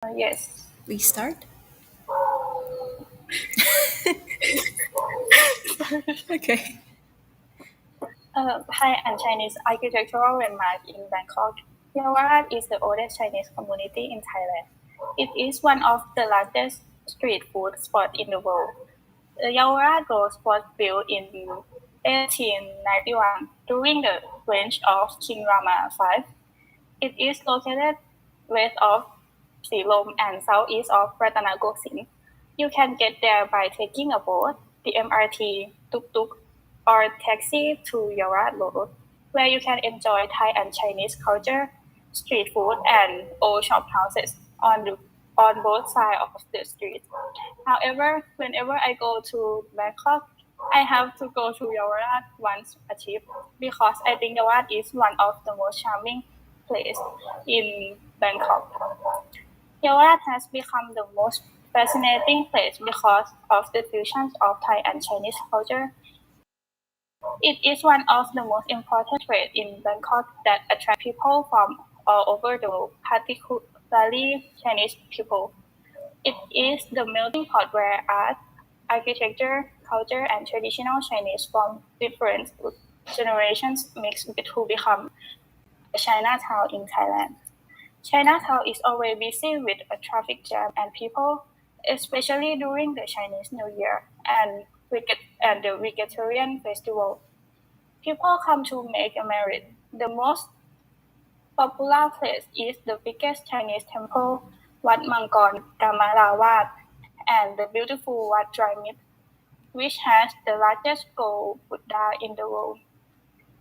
Yes. We start? Okay. Thai and Chinese architectural landmark in Bangkok. Yaowarat is the oldest Chinese community in Thailand. It is one of the largest street food spots in the world. The Yaowarat Road was built in 1891 during the reign of King Rama V. It is located west of Silom and southeast of Ratanakoksin. You can get there by taking a boat, the MRT, tuk-tuk, or taxi to Yaowarat Road, where you can enjoy Thai and Chinese culture, street food, and old shop houses on both sides of the street. However, whenever I go to Bangkok, I have to go to Yaowarat once a trip because I think Yaowarat is one of the most charming place in Bangkok. Yaowarat has become the most fascinating place because of the fusions of Thai and Chinese culture. It is one of the most important trades in Bangkok that attract people from all over the world, particularly Chinese people. It is the melting pot where art, architecture, culture, and traditional Chinese from different generations mix to become a Chinatown in Thailand. Chinatown is always busy with a traffic jam and people, especially during the Chinese New Year and the Vegetarian Festival. People come to make a merit. The most popular place is the biggest Chinese temple, Wat Mangkon Damarawat, and the beautiful Wat Dry which has the largest gold Buddha in the world.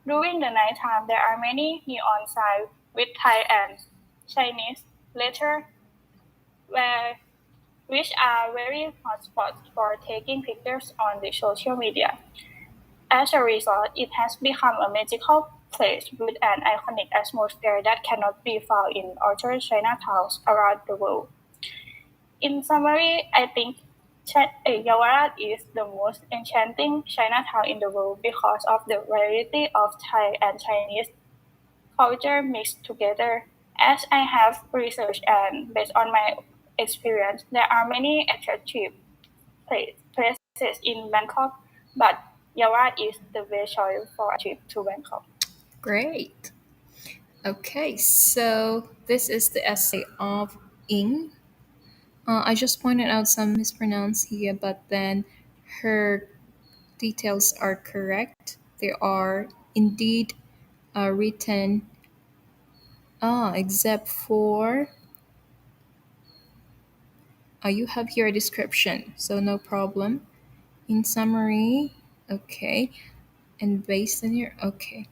During the nighttime, there are many neon signs with Thai and Chinese letters where which are very hot spots for taking pictures on the social media. As a result, it has become a magical place with an iconic atmosphere that cannot be found in other Chinatowns around the world. In summary, I think Yawarat is the most enchanting Chinatown in the world because of the variety of Thai and Chinese culture mixed together. As I have researched and based on my experience, there are many attractive places in Bangkok, but Yawarat is the best choice for a trip to Bangkok. Great. Okay, so this is the essay of Ing. I just pointed out some mispronounce here, but then her details are correct. They are indeed written, except for you have here a description, so no problem. In summary, okay, and based on your okay.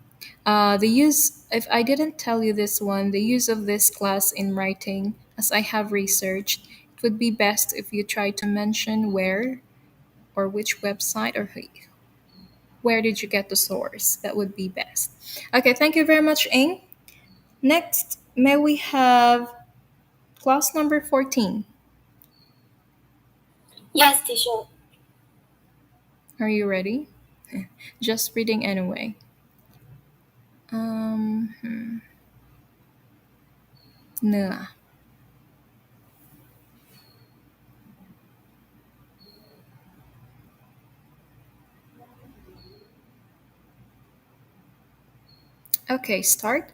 The use, if I didn't tell you this one, the use of this class in writing, as I have researched, it would be best if you try to mention where or which website or where did you get the source. That would be best. Okay, thank you very much, Ing. Next, may we have class number 14. Yes, teacher. Are you ready? Just reading anyway. Nuea. Okay, start.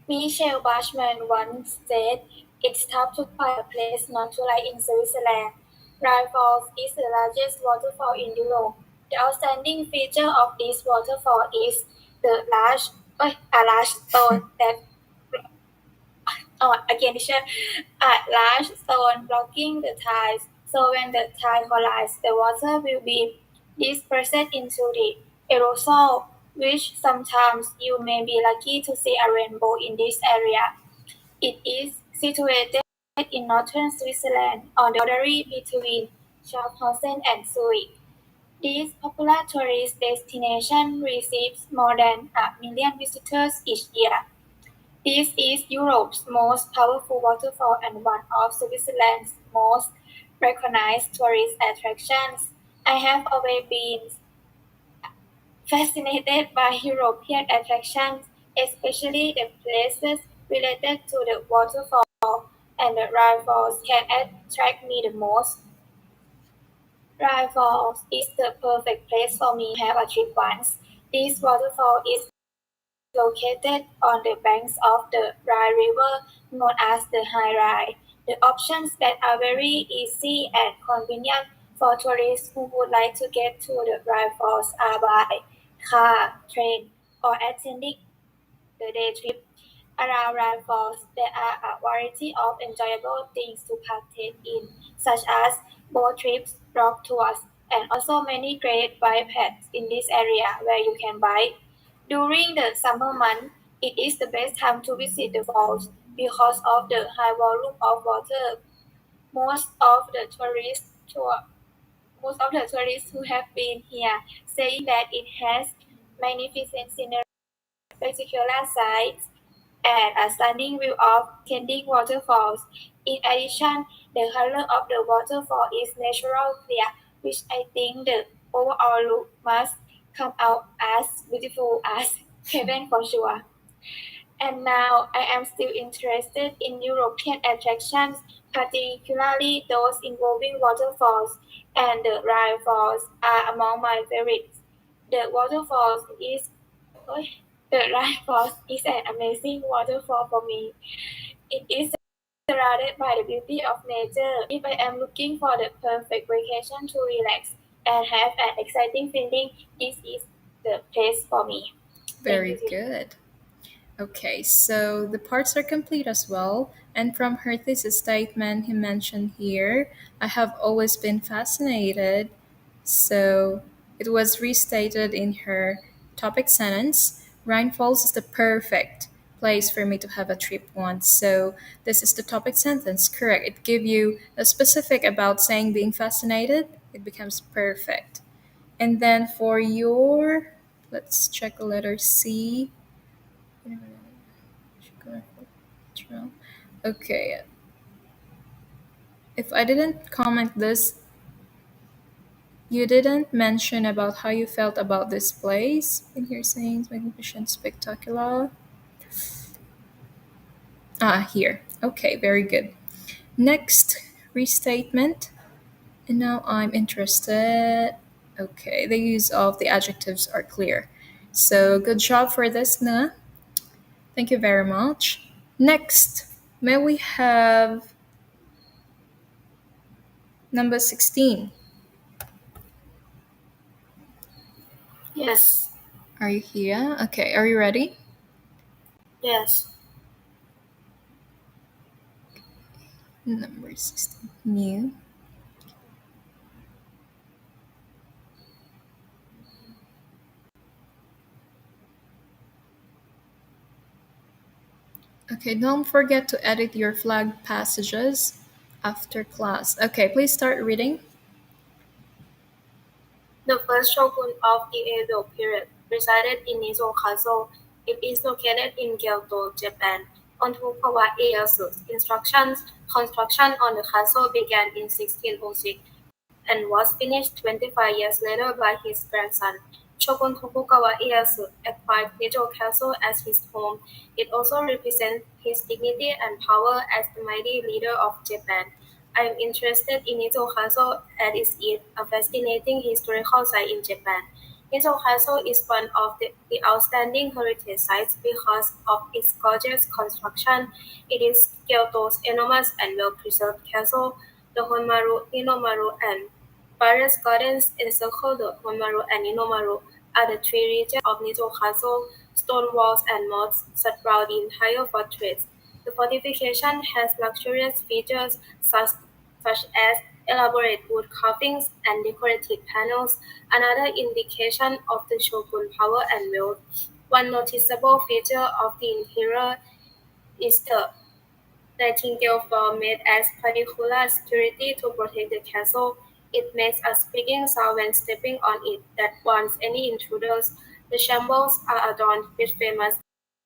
Michelle Bachmann once said, "It's tough to find a place not to like in Switzerland. Rhine Falls is the largest waterfall in Europe. The outstanding feature of this waterfall is the large stone that a large stone blocking the tides. So when the tide collides, the water will be dispersed into the aerosol, which sometimes you may be lucky to see a rainbow in this area. It is situated in northern Switzerland on the boundary between Schaffhausen and Zurich. This popular tourist destination receives more than 1 million visitors each year. This is Europe's most powerful waterfall and one of Switzerland's most recognized tourist attractions. I have always been fascinated by European attractions especially the places related to the waterfall and the rifles can attract me the most. Rifles is the perfect place for me to have a trip once. This waterfall is located on the banks of the Rhine River, known as the High Rhine. The options that are very easy and convenient for tourists who would like to get to the Rhine Falls are by car, train, or attending the day trip. Around Rhine Falls, there are a variety of enjoyable things to partake in, such as boat trips, rock tours, and also many great bike paths in this area where you can bike. During the summer month, it is the best time to visit the falls because of the high volume of water. Most of the most of the tourists who have been here saying that it has magnificent scenery, spectacular sights, and a stunning view of Kending waterfalls. In addition, the color of the waterfall is natural clear, which I think the overall look must come out as beautiful as heaven for sure. And now I am still interested in European attractions, particularly those involving waterfalls, and the Rhine Falls are among my favorites. The waterfalls is the Rhine Falls is an amazing waterfall for me. It is surrounded by the beauty of nature. If I am looking for the perfect vacation to relax and have an exciting feeling, this is the place for me. Thank Very you. good. Okay, so the parts are complete as well. And from her thesis statement, he mentioned here, I have always been fascinated. So it was restated in her topic sentence. Rhine Falls is the perfect place for me to have a trip once. So this is the topic sentence, correct. It give you a specific about saying being fascinated. It becomes perfect. And then for your, let's check letter C. Okay, if I didn't comment this, you didn't mention about how you felt about this place. In here saying magnificent, spectacular. Ah, here. Okay, very good. Next restatement. And now I'm interested. Okay, the use of the adjectives are clear. So good job for this, Nuea. Thank you very much. Next, may we have number 16? Yes, Are you here? Okay, are you ready? yes. Number 16. New. Okay, don't forget to edit your flag passages after class. Okay, please start reading. The first shogun of the Edo period resided in Nizo Castle. It is located in Kyoto, Japan. On Tokugawa Ieyasu's instructions, construction on the castle began in 1606 and was finished 25 years later by his grandson. Shogun Tokugawa Ieyasu acquired Nijo Castle as his home. It also represents his dignity and power as the mighty leader of Japan. I am interested in Nijo Castle as it is a fascinating historical site in Japan. Nijo Castle is one of the outstanding heritage sites because of its gorgeous construction. It is Kyoto's enormous and well-preserved castle. The Honmaru, Inomaru, and Various gardens encircle the Honmaru and Inomaru are the three regions of Nizo Castle. Stone walls and moats surround the entire fortress. The fortification has luxurious features such as elaborate wood carvings and decorative panels, another indication of the shogun power and wealth. One noticeable feature of the interior is the Nightingale floor made as particular security to protect the castle. It makes a squeaking sound when stepping on it that warns any intruders. The shambles are adorned with famous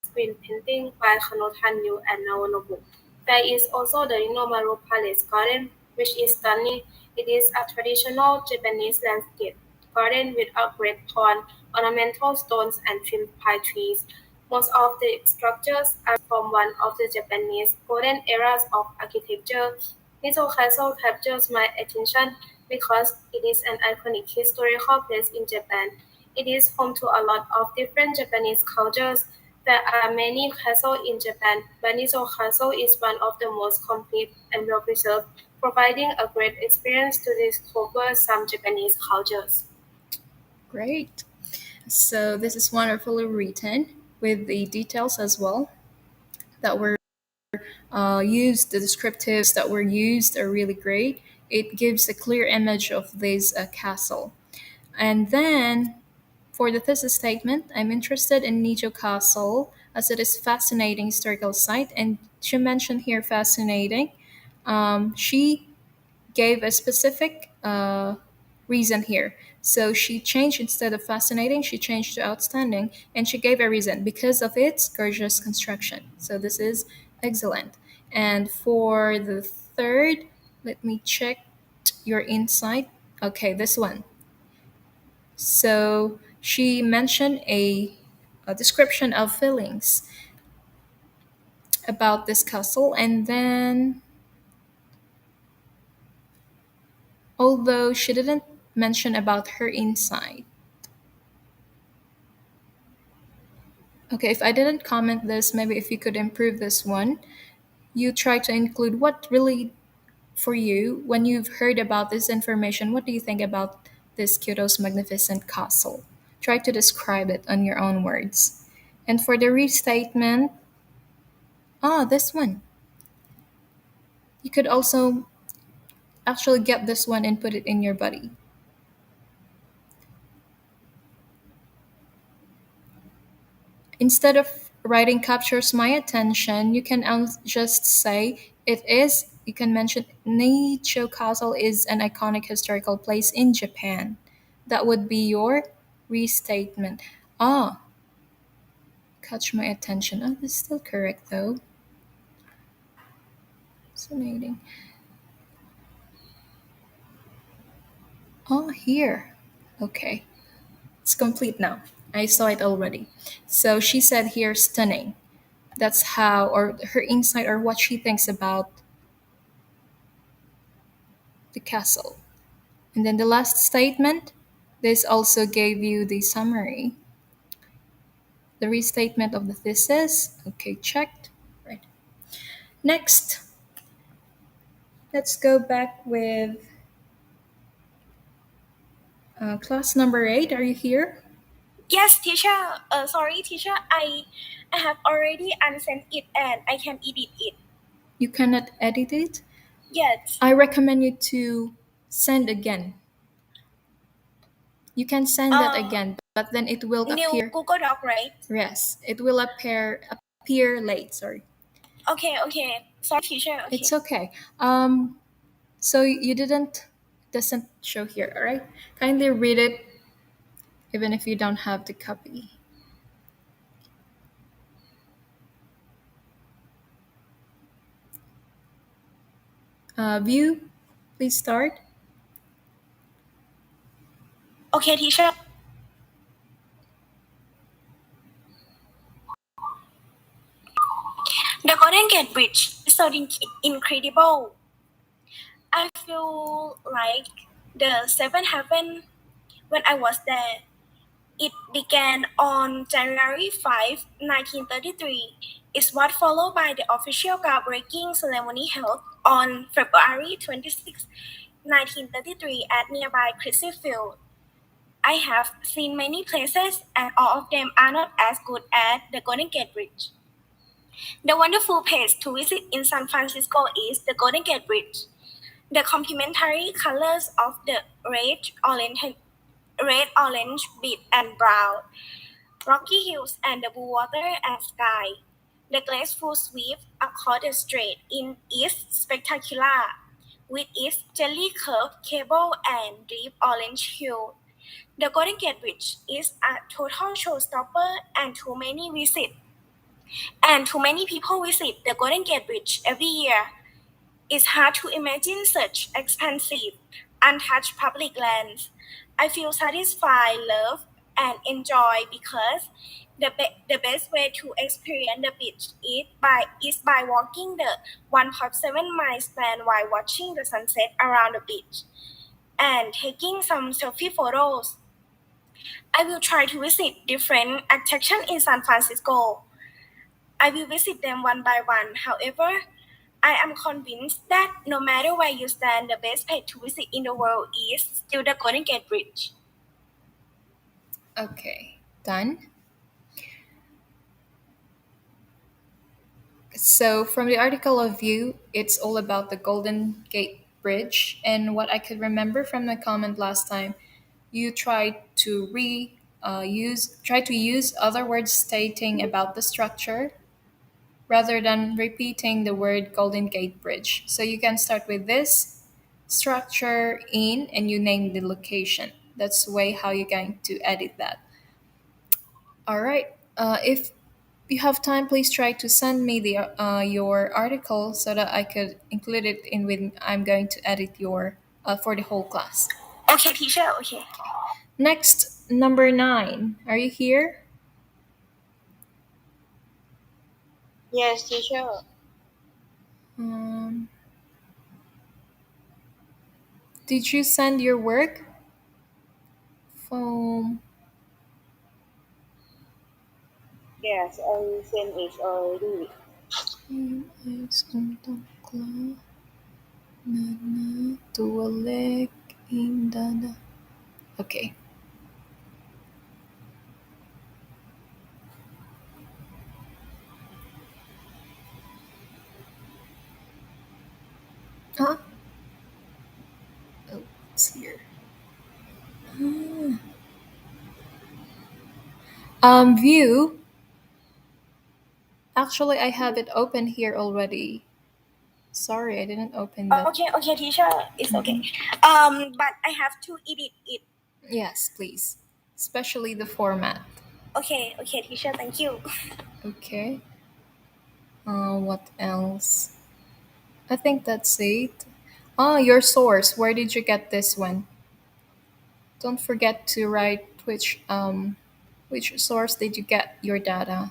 screen painting by Kanotan Yu and Naonobu. There is also the Inomaru Palace Garden, which is stunning. It is a traditional Japanese landscape garden with a great thorn, ornamental stones, and trimmed pine trees. Most of the structures are from one of the Japanese golden eras of architecture. Nizo Castle captures my attention because it is an iconic historical place in Japan. It is home to a lot of different Japanese cultures. There are many castles in Japan, but Nizo Castle is one of the most complete and well preserved, providing a great experience to discover some Japanese cultures. Great. So this is wonderfully written with the details as well that were used. The descriptives that were used are really great. It gives a clear image of this castle. And then for the thesis statement, I'm interested in Nijo Castle as it is fascinating historical site. And she mentioned here fascinating. She gave a specific reason here. So she changed instead of fascinating, she changed to outstanding, and she gave a reason because of its gorgeous construction. So this is excellent. And for the third, let me check your insight. Okay, this one. So she mentioned a description of feelings about this castle, and then although she didn't mention about her insight. Okay, if I didn't comment this, maybe if you could improve this one, you try to include what really for you when you've heard about this information. What do you think about this Kyoto's magnificent castle? Try to describe it on your own words. And for the restatement, this one. You could also actually get this one and put it in your body. Instead of writing captures my attention, you can just say it is. You can mention Nicho Castle is an iconic historical place in Japan. That would be your restatement. Ah, catch my attention. Oh, this is still correct though. Fascinating. Oh, here. Okay. It's complete now. I saw it already. So she said here stunning. That's how, or her insight, or what she thinks about the castle. And then the last statement, this also gave you the summary, the restatement of the thesis. Okay, checked. Right. Next, let's go back with class number 8. Are you here? Yes, teacher. Sorry, teacher. I have already unsent it and I can edit it. You cannot edit it? Yes. I recommend you to send again. You can send that again, but then it will New appear. Google Doc, right? Yes, it will appear late. Sorry. Okay. Sorry, teacher. Okay. It's okay. So you doesn't show here. All right. Kindly read it, even if you don't have the copy. View, please start. Okay, teacher. The Golden Gate Bridge is so incredible. I feel like the seventh heaven when I was there. It began on January 5, 1933. It was followed by the official groundbreaking ceremony held on February 26, 1933 at nearby Crissy Field. I have seen many places and all of them are not as good as the Golden Gate Bridge. The wonderful place to visit in San Francisco is the Golden Gate Bridge. The complementary colors of the red, orange, beet, and brown, rocky hills and the blue water and sky. The graceful sweep across the strait in is spectacular, with its gently curved cable and deep orange hue. The Golden Gate Bridge is a total showstopper and too many people visit the Golden Gate Bridge every year. It's hard to imagine such expansive, untouched public lands. I feel satisfied, loved, and enjoy because The best way to experience the beach is by walking the 1.7 mile span while watching the sunset around the beach and taking some selfie photos. I will try to visit different attractions in San Francisco. I will visit them one by one. However, I am convinced that no matter where you stand, the best place to visit in the world is still the Golden Gate Bridge. Okay, done. So, from the article of view, it's all about the Golden Gate Bridge. And what I could remember from the comment last time, you tried to use other words stating about the structure rather than repeating the word Golden Gate Bridge. So you can start with this structure in and you name the location. That's the way how you're going to edit that. All right. If you have time, please try to send me your article so that I could include it in when I'm going to edit your for the whole class. Okay, teacher, okay. Next, number 9. Are you here? Yes, teacher. Um, did you send your work? Foam. Yes, I sent it already. Is untuk nana tuwalek indada. Okay. Huh? Oh, it's here. View. Actually, I have it open here already. Sorry, I didn't open that. Okay, teacher, it's okay. But I have to edit it. Yes, please. Especially the format. Okay, teacher, thank you. Okay. What else? I think that's it. Your source. Where did you get this one? Don't forget to write which source did you get your data.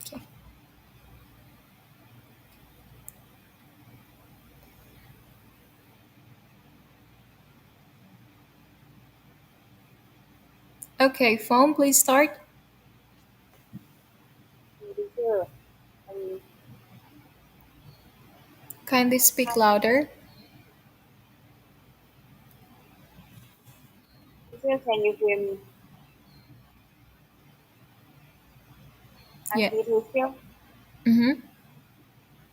Okay. Okay, phone, please start. Teacher, um, Kindly speak louder. teacher, can you hear me? Yeah. Architecture, Mm-hmm.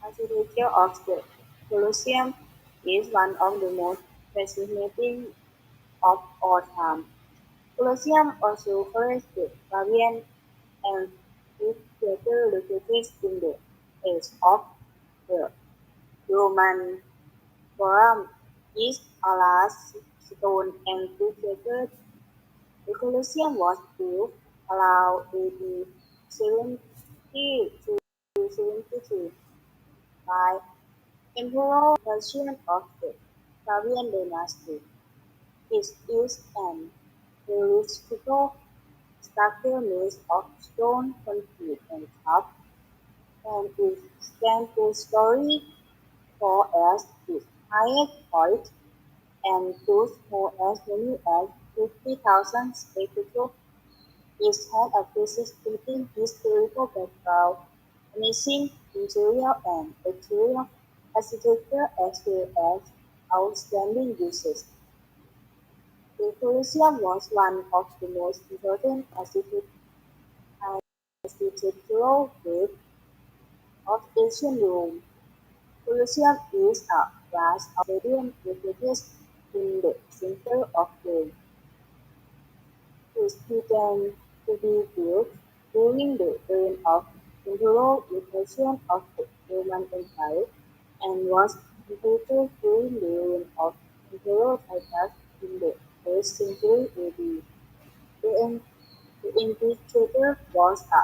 architecture of the Colosseum is one of the most fascinating of all time. Colosseum also refers to Pavilion and its theater located in the edge of the Roman Forum is a large stone amphitheater. The Colosseum was built around AD 70 to 73 by Emperor Trajan of the Flavian dynasty. It is an elliptical structure made of stone, concrete, and top, and it stands 2 stories tall at its highest point and could hold as many as 50,000 spectators. It had a fascinating historical background, amazing interior and exterior architecture as well as outstanding uses. The Colosseum was one of the most important architectural works of ancient Rome. Colosseum is a vast stadium located in the center of Rome. It began to be built during the reign of Emperor Vespasian of the Roman Empire and was completed during the reign of Emperor Titus in the 1st century AD. The amphitheater was a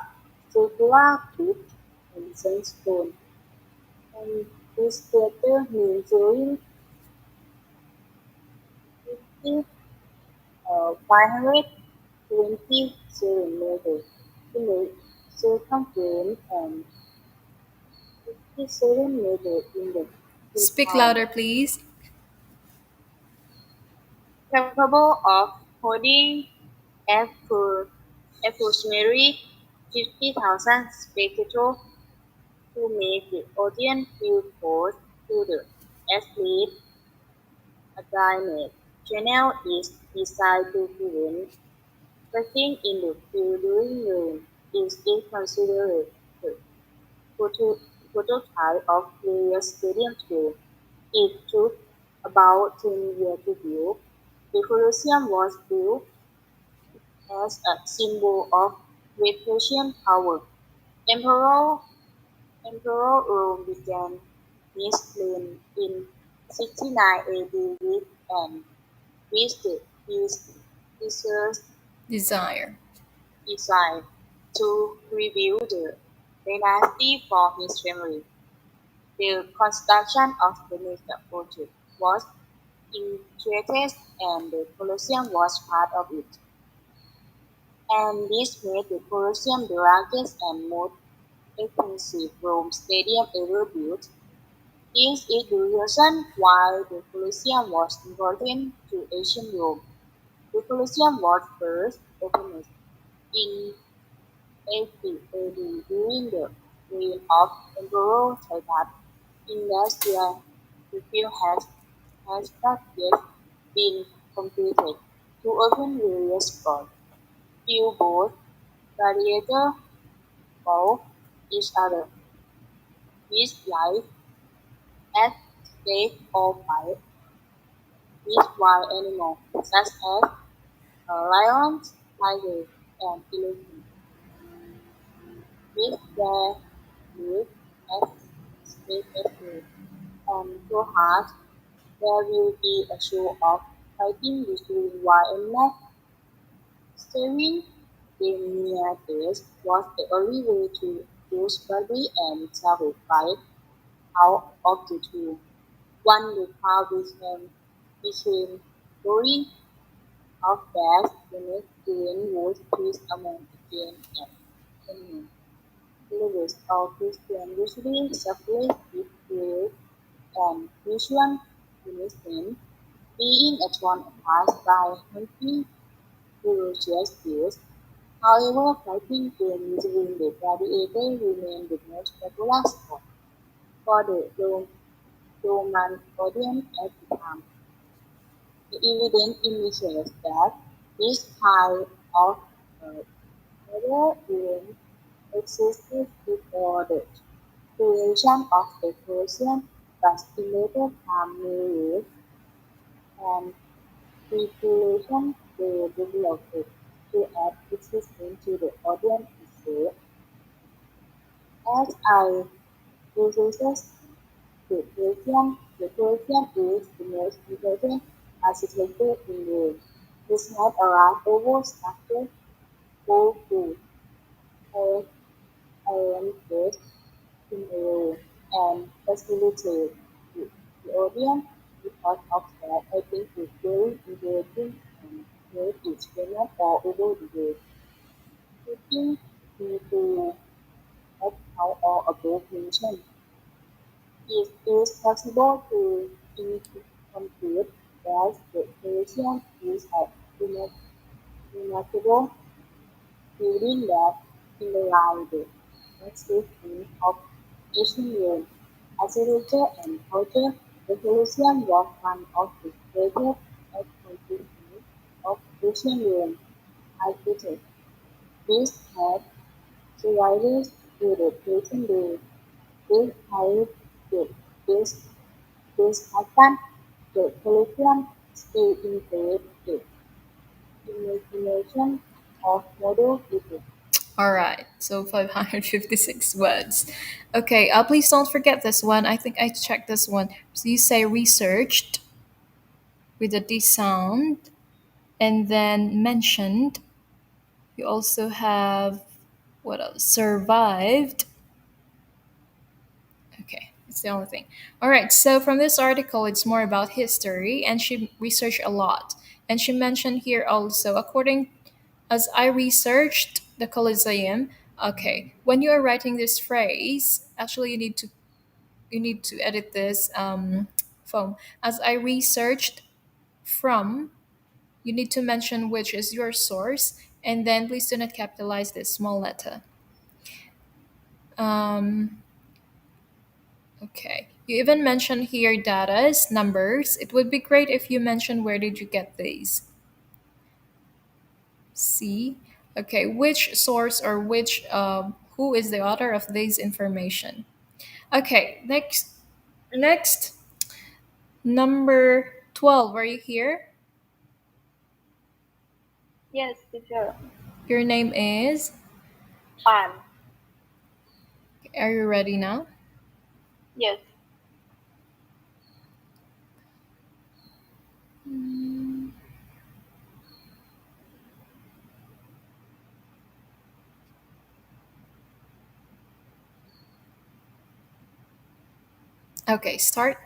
circular pit in sandstone, and this theater measuring 50, 500 27 meters in the circumference and 57 meters in the Speak incline, louder, please. capable of holding approximately 50,000 spectators to make the audience feel close to the athlete. A diamond channel is designed to prevent cracking in the field during rain. Is considered the proto- prototype of various stadium too. It took about 10 years to build. The Colosseum was built as a symbol of Grecian power. Emperor Emperor Rome began his reign in 69 AD with an with his research Desire. design to rebuild the dynasty for his family. The construction of the mega project was intricate and the Colosseum was part of it. And this made the Colosseum the largest and most expensive Rome stadium ever built. This is the reason why the Colosseum was important to ancient Rome. The Colosseum was first opened in 80 AD during the reign of Emperor Titus. In last year, the field has not yet been completed to open various sports. Few both gladiator fought each other with life at stake or fight with wild animals such as lions, tigers, and elephants, with their lives as spectators. And perhaps there will be a show of fighting between wild animals. Steering the Nuea was the only way to use body and travel by out of the two. When the car became boring of gas, the next gain was peace among again and enemy. Believers of Christian usually separate with and Christian Protestant being a torn apart by hunting religious views. However, fighting games during the gladiator remained the most popular sport for the Roman audience at the time. The evidence indicates that this kind of uh, order even existed before the creation of the Persian, but in later time marriage and speculation were developed to add existence to the audience itself. As I researched the Persian is the most important architecture in Rome. It had a large oval structure called or arranged in a row and facilitated the audience because of that. I think it's very engaging and made its famous all over the world. Taking into account all above mentioned, it is possible to compute that the Persian is a remarkable building that symbolized the existence of ancient Rome. As a literature and culture, the Colosseum was one of the greatest accomplishments of ancient Rome architecture. This had survived to the present day. This highlights the best happened the Colosseum still invade the imagination of modern people. All right, so 556 words. Okay, please don't forget this one. I think I checked this one. So you say researched with a D sound and then mentioned. You also have what else? Survived. Okay, it's the only thing. All right, so from this article, it's more about history, and she researched a lot. And she mentioned here also, according As I researched the Colosseum, okay, when you are writing this phrase, actually you need to edit this form. As I researched from, you need to mention which is your source, and then please do not capitalize this small letter. Um, okay. You even mentioned here datas, numbers. It would be great if you mention where did you get these. C. Okay, which source or which who is the author of this information? Okay, next number 12. Are you here? Yes, teacher. Your name is. Parn. Are you ready now? Yes. Okay, start.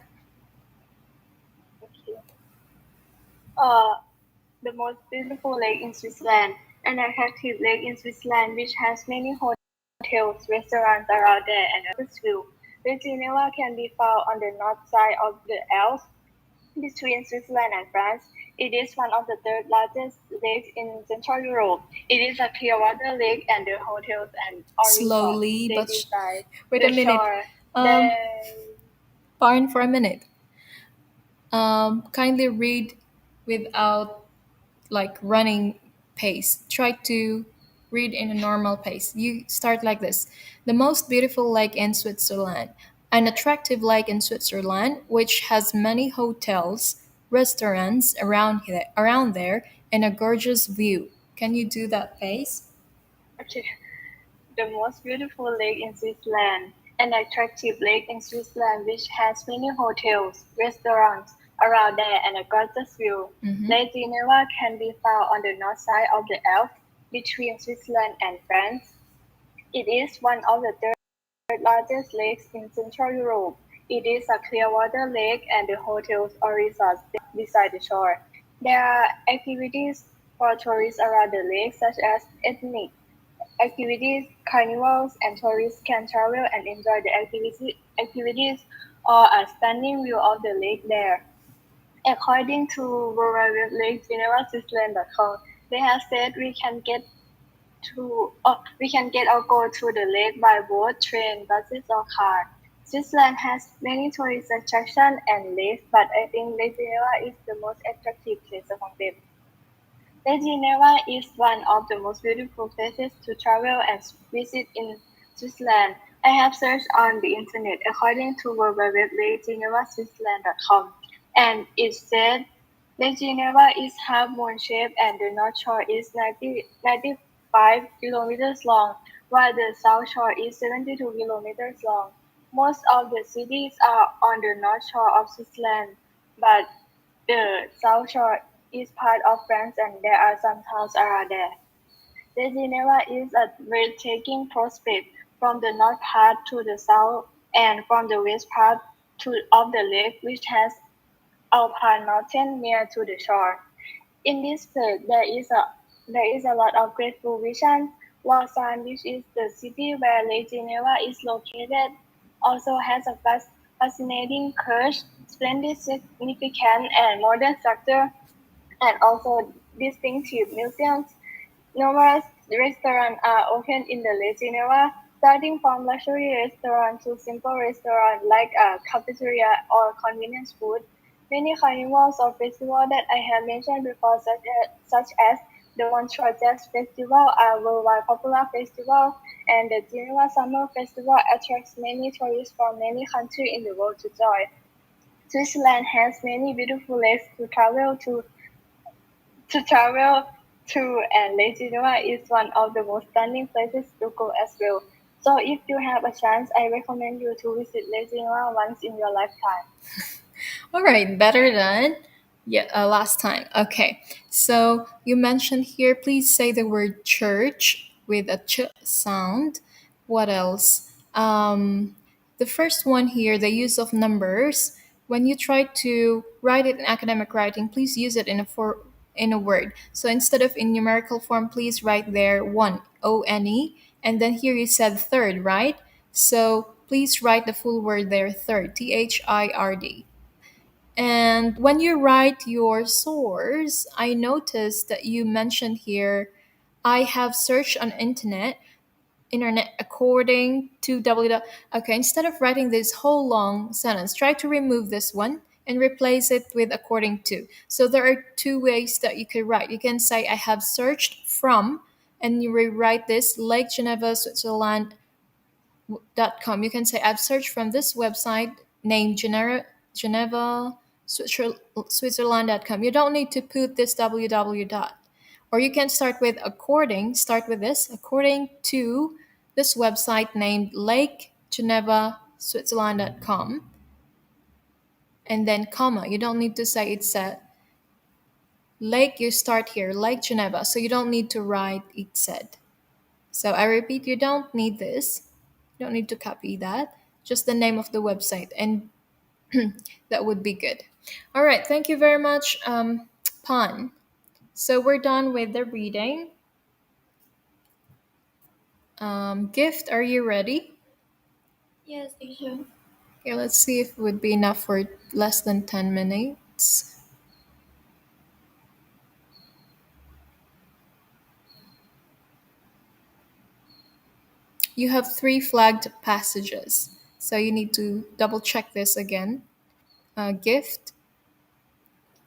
Okay. Uh, the most beautiful lake in Switzerland, an attractive lake in Switzerland which has many hotels, restaurants around there, and a view. Lake Geneva can be found on the north side of the Alps between Switzerland and France. It is one of the third largest lakes in Central Europe. It is a clear water lake and the hotels and all resorts Slowly, they but beside wait a the minute. shore. Um, They Parn for a minute. Kindly read without like running pace. Try to read in a normal pace. You start like this. The most beautiful lake in Switzerland. An attractive lake in Switzerland which has many hotels, restaurants around there and a gorgeous view. Can you do that pace? okay. The most beautiful lake in Switzerland, an attractive lake in Switzerland which has many hotels, restaurants around there and a gorgeous view. Lake Geneva can be found on the north side of the Alps between Switzerland and France. It is one of the third largest lakes in Central Europe. It is a clear water lake and the hotels or resorts beside the shore. There are activities for tourists around the lake such as ethnic activities, carnivals, and tourists can travel and enjoy the activities or a stunning view of the lake there. According to www.lakegeneralswitzerland.com, they have said we can get or go to the lake by boat, train, buses, or car. Switzerland has many tourist attractions and lakes, but I think Lake Geneva is the most attractive place among them. Lake Geneva is one of the most beautiful places to travel and visit in Switzerland. I have searched on the internet according to www.lakegenevaswitzerland.com, and it said Lake Geneva is half moon shaped and the north shore is 95 kilometers long, while the south shore is 72 kilometers long. Most of the cities are on the north shore of Switzerland, but the South Shore is part of France and there are some towns around there. The Geneva is a breathtaking prospect from the north part to the south and from the west part of the lake which has alpine mountain near to the shore. In this place, there is a lot of grateful vision. Lausanne, which is the city where Lake Geneva is located, also has a fascinating church, splendid significant and modern structure, and also distinctive museums. Numerous restaurants are open in the Lake Geneva, starting from luxury restaurants to simple restaurants like a cafeteria or convenience food. Many carnivals or festivals that I have mentioned before, such as the Montreal Jazz Festival, are worldwide popular festival, and the Geneva Summer Festival attracts many tourists from many countries in the world to join. Switzerland has many beautiful lakes to travel to, and Lake Geneva is one of the most stunning places to go as well. So if you have a chance, I recommend you to visit Lake Geneva once in your lifetime. All right, better than last time. Okay, so you mentioned here, please say the word church with a ch sound. What else? The first one here, the use of numbers. When you try to write it in academic writing, please use it in a in a word. So instead of in numerical form, please write there one, O-N-E, and then here you said third, right? So please write the full word there, third, Third. And when you write your source, I noticed that you mentioned here, I have searched on internet according to Okay, instead of writing this whole long sentence, try to remove this one and replace it with according to. So there are two ways that you could write. You can say I have searched from, and you rewrite this Lake Geneva, Switzerland .com. You can say I've searched from this website named Geneva Switzerland.com. You don't need to put this www dot. Or you can start with this, according to this website named Lake Geneva Switzerland.com, and then comma. You don't need to say it's a lake, you start here, Lake Geneva. So you don't need to write it said. So I repeat, you don't need this. You don't need to copy that. Just the name of the website, and that would be good. All right, thank you very much, Pan. So we're done with the reading. Gift, are you ready? Yes, teacher. Okay, let's see if it would be enough for less than 10 minutes. You have 3 flagged passages, so you need to double check this again. Gift,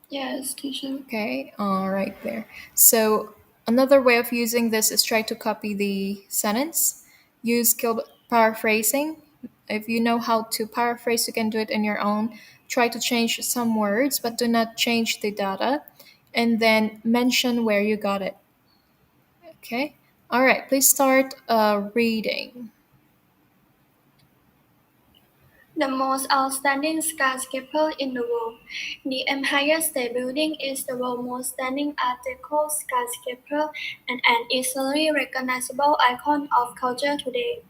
Yes, teacher. okay, all right there. So another way of using this is try to copy the sentence. Use skill paraphrasing. If you know how to paraphrase, you can do it in your own. Try to change some words, but do not change the data. And then mention where you got it. Okay. All right. Please start reading. The most outstanding skyscraper in the world. The Empire State Building is the world's most stunning Art Deco skyscraper and an easily recognizable icon of culture today.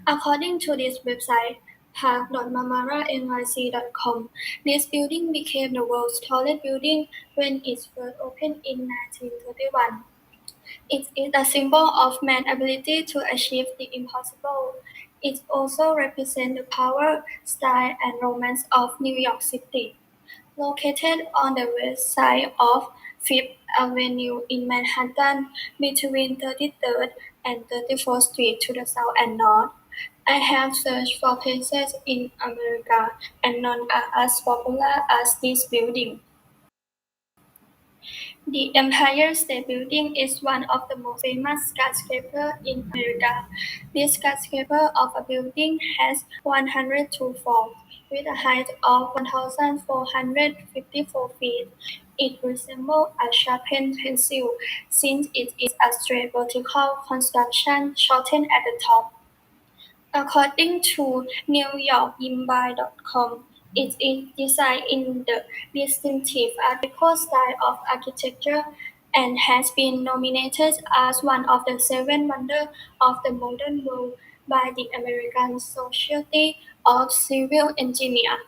According to this website, park.mamara.nyc.com, this building became the world's tallest building when it first opened in 1931. It is a symbol of man's ability to achieve the impossible. It also represents the power, style, and romance of New York City. Located on the west side of Fifth Avenue in Manhattan, between 33rd and 34th Street to the south and north, I have searched for places in America, and none are as popular as this building. The Empire State Building is one of the most famous skyscrapers in America. This skyscraper of a building has 102 floors, with a height of 1,454 feet. It resembles a sharpened pencil, since it is a straight vertical construction shortened at the top. According to NewYorkInBuy.com, it is designed in the distinctive Art Deco style of architecture and has been nominated as one of the 7 wonders of the modern world by the American Society of Civil Engineers.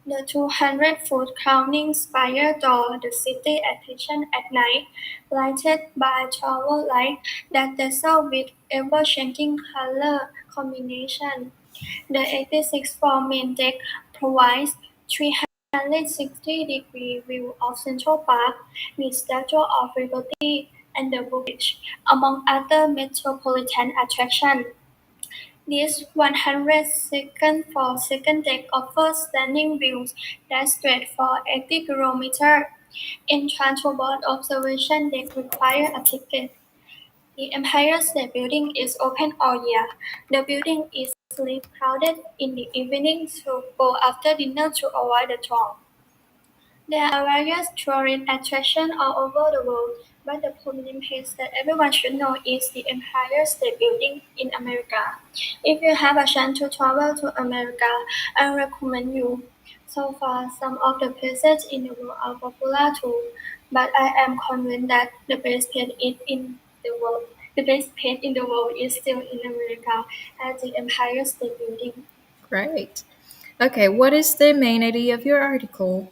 The 200-foot crowning spire draws the city attention at night, lighted by 12 lights that dazzle with ever-changing color combinations. The 86-floor main deck provides 360-degree view of Central Park, the Statue of Liberty, and the Bridge, among other metropolitan attractions. This 100-second for second deck offers stunning views that stretch for 80 kilometers. Entrance to board observation deck require a ticket. The Empire State Building is open all year. The building is usually crowded in the evening, so go after dinner to avoid the throng. There are various tourist attractions all over the world, but the prominent place that everyone should know is the Empire State Building in America. If you have a chance to travel to America, I recommend you. So far, some of the places in the world are popular too, but I am convinced that the best place is in the world. The best place in the world is still in America at the Empire State Building. Great. Okay, what is the main idea of your article?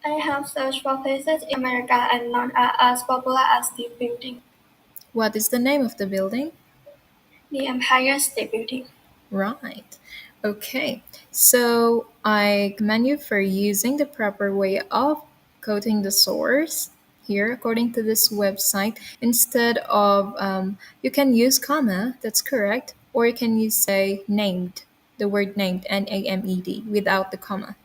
I have searched for places in America and none are as popular as the building, What is the name of the building? the Empire State Building. Right. Okay. So I commend you for using the proper way of quoting the source here according to this website. Instead of, you can use comma, that's correct, or you can use, say, named, the word named, NAMED, without the comma.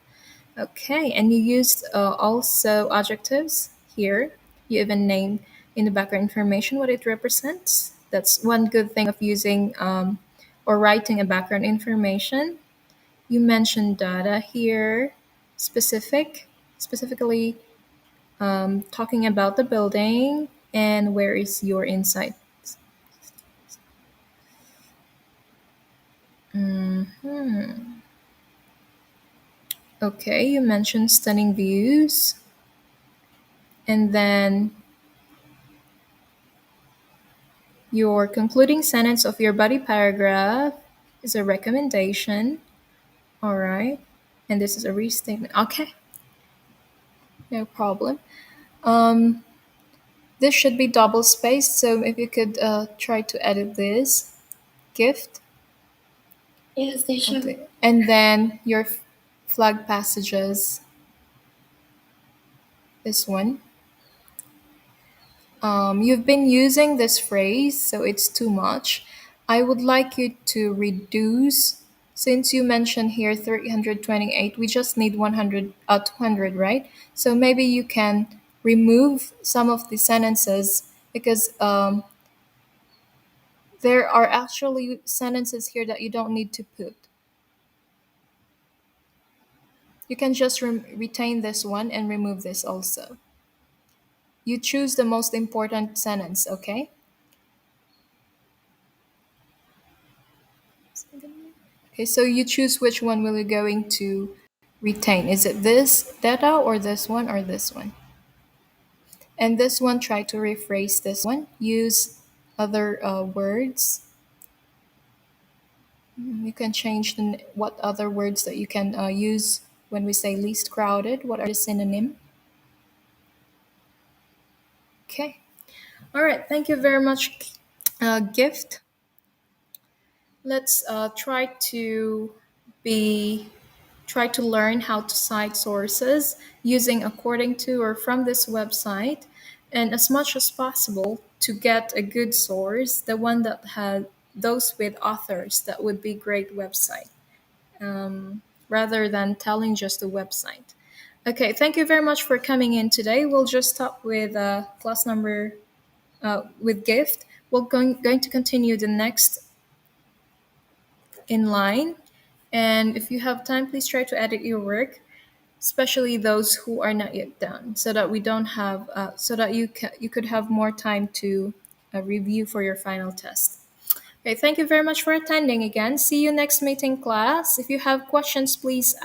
Okay, and you used also adjectives here. You even named in the background information what it represents. That's one good thing of using or writing a background information. You mentioned data here, specifically talking about the building and where is your insight. Mhm. Okay, you mentioned stunning views, and then your concluding sentence of your body paragraph is a recommendation. All right. And this is a restatement. Okay, no problem. Um, this should be double spaced. So if you could try to edit this gift. Yes, teacher. Okay. And then your flag passages, this one. You've been using this phrase, so it's too much. I would like you to reduce, since you mentioned here 328, we just need 100, 200, right? So maybe you can remove some of the sentences because there are actually sentences here that you don't need to put. You can just retain this one and remove this also. You choose the most important sentence, okay? Okay, so you choose which one will you going to retain. Is it this data or this one or this one? And this one, try to rephrase this one. Use other words. You can change what other words that you can use when we say least crowded. What are the synonym? Okay. All right. Thank you very much, Gift. Let's be try to learn how to cite sources using according to or from this website, and as much as possible to get a good source, the one that had those with authors, that would be great website, rather than telling just the website. Okay, thank you very much for coming in today. We'll just stop with class number with gift. We're going to continue the next in line. And if you have time, please try to edit your work, especially those who are not yet done, so that we don't have, so that you could have more time to review for your final test. Okay, thank you very much for attending again. See you next meeting class. If you have questions, please ask.